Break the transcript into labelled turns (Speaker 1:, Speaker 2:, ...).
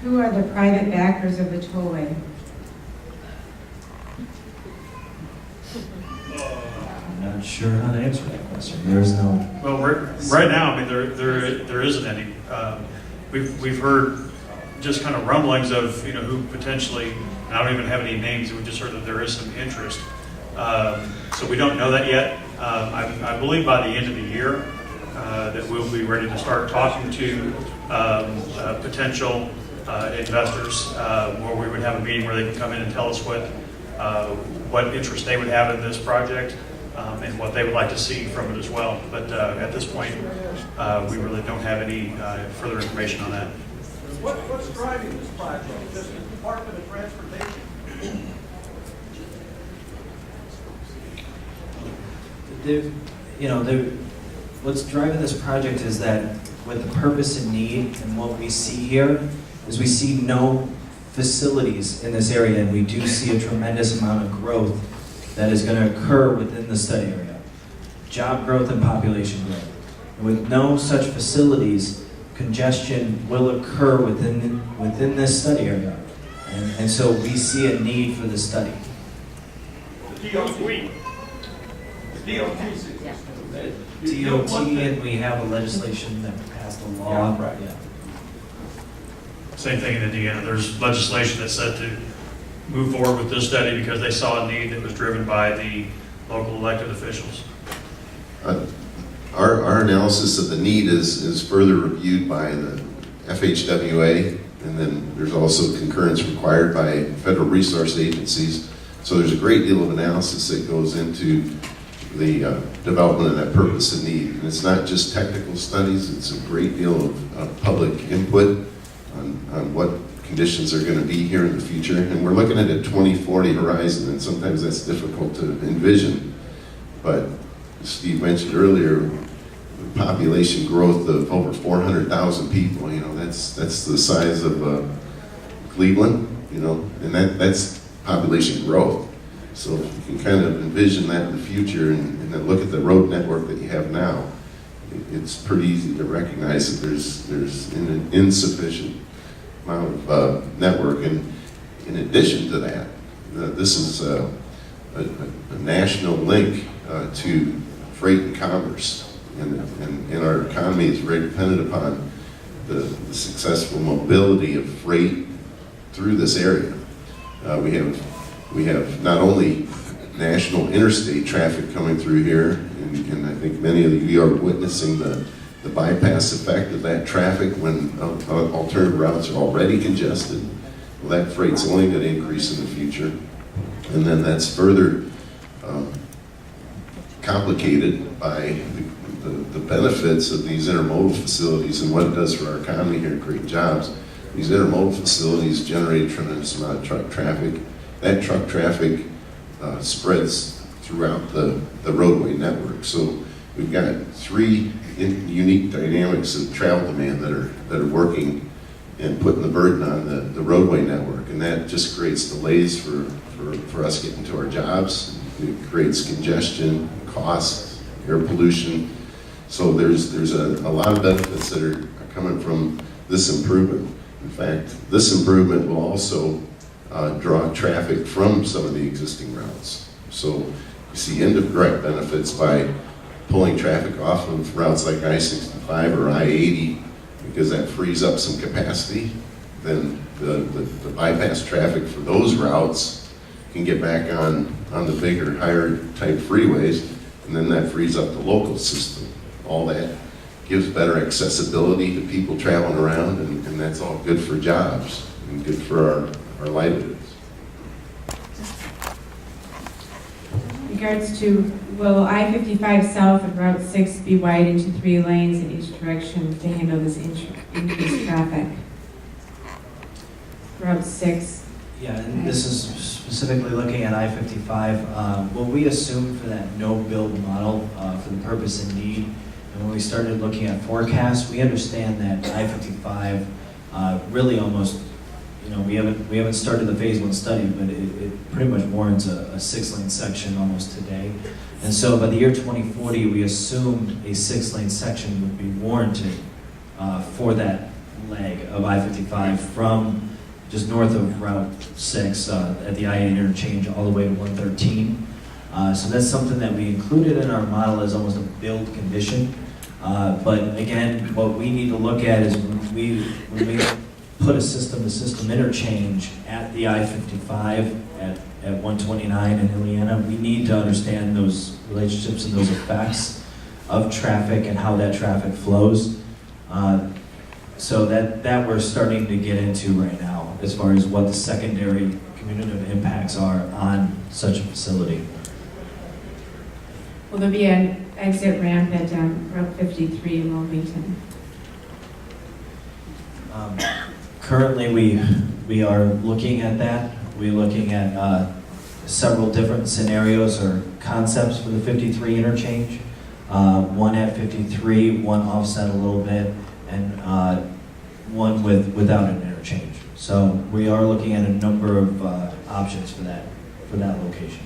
Speaker 1: Who are the private backers of the tollway?
Speaker 2: I'm not sure how to answer that question. There's no.
Speaker 3: Well, right now, I mean, there isn't any. We've heard just kind of rumblings of, you know, who potentially, and I don't even have any names, we just heard that there is some interest. So we don't know that yet. I believe by the end of the year that we'll be ready to start talking to potential investors, where we would have a meeting where they can come in and tell us what interest they would have in this project, and what they would like to see from it as well. But at this point, we really don't have any further information on that.
Speaker 4: What's driving this project? Just the Department of Transportation?
Speaker 2: What's driving this project is that with the purpose and need and what we see here is we see no facilities in this area, and we do see a tremendous amount of growth that is going to occur within the study area. Job growth and population growth. And with no such facilities, congestion will occur within this study area. And so we see a need for this study.
Speaker 4: The DOT.
Speaker 2: DOT, and we have a legislation that passed a law.
Speaker 4: Yeah, right.
Speaker 2: Yeah.
Speaker 3: Same thing in Indiana. There's legislation that said to move forward with this study because they saw a need that was driven by the local elected officials.
Speaker 5: Our analysis of the need is further reviewed by the FHWA, and then there's also concurrence required by federal resource agencies. So there's a great deal of analysis that goes into the development of that purpose and need. And it's not just technical studies, it's a great deal of public input on what conditions are going to be here in the future. And we're looking at a 2040 horizon, and sometimes that's difficult to envision. But as Steve mentioned earlier, population growth of over 400,000 people, you know, that's the size of Cleveland, you know, and that's population growth. So if you can kind of envision that in the future and then look at the road network that you have now, it's pretty easy to recognize that there's an insufficient amount of network. And in addition to that, this is a national link to freight and commerce. And our economy is very dependent upon the successful mobility of freight through this area. We have not only national interstate traffic coming through here, and I think many of you are witnessing the bypass effect of that traffic when alternative routes are already congested. Well, that freight's only going to increase in the future. And then that's further complicated by the benefits of these intermodal facilities and what it does for our economy here and create jobs. These intermodal facilities generate a tremendous amount of truck traffic. That truck traffic spreads throughout the roadway network. So we've got three unique dynamics of travel demand that are working and putting the burden on the roadway network, and that just creates delays for us getting to our jobs. It creates congestion, costs, air pollution. So there's a lot of benefits that are coming from this improvement. In fact, this improvement will also draw traffic from some of the existing routes. So you see indirect benefits by pulling traffic off of routes like I-65 or I-80, because that frees up some capacity. Then the bypass traffic for those routes can get back on the bigger, higher type freeways, and then that frees up the local system. All that gives better accessibility to people traveling around, and that's all good for jobs and good for our livelihoods.
Speaker 1: In regards to, will I-55 South of Route 6 be widened to 3 lanes in each direction to handle this increased traffic? Route 6.
Speaker 2: Yeah, and this is specifically looking at I-55. What we assumed for that no-build model for the purpose and need, and when we started looking at forecasts, we understand that I-55 really almost, you know, we haven't started the phase 1 study, but it pretty much warrants a 6-lane section almost today. And so by the year 2040, we assumed a 6-lane section would be warranted for that leg of I-55 from just north of Route 6 at the I-8 interchange all the way to 113. So that's something that we included in our model as almost a build condition. But again, what we need to look at is when we put a system-to-system interchange at the I-55 at 129 in Illiana, we need to understand those relationships and those effects of traffic and how that traffic flows. So that we're starting to get into right now as far as what the secondary commutative impacts are on such a facility.
Speaker 1: Will there be an exit ramp at Route 53 in Wilmington?
Speaker 2: Currently, we are looking at that. We're looking at several different scenarios or concepts for the 53 interchange. One at 53, one offset a little bit, and one without an interchange. So we are looking at a number of options for that location.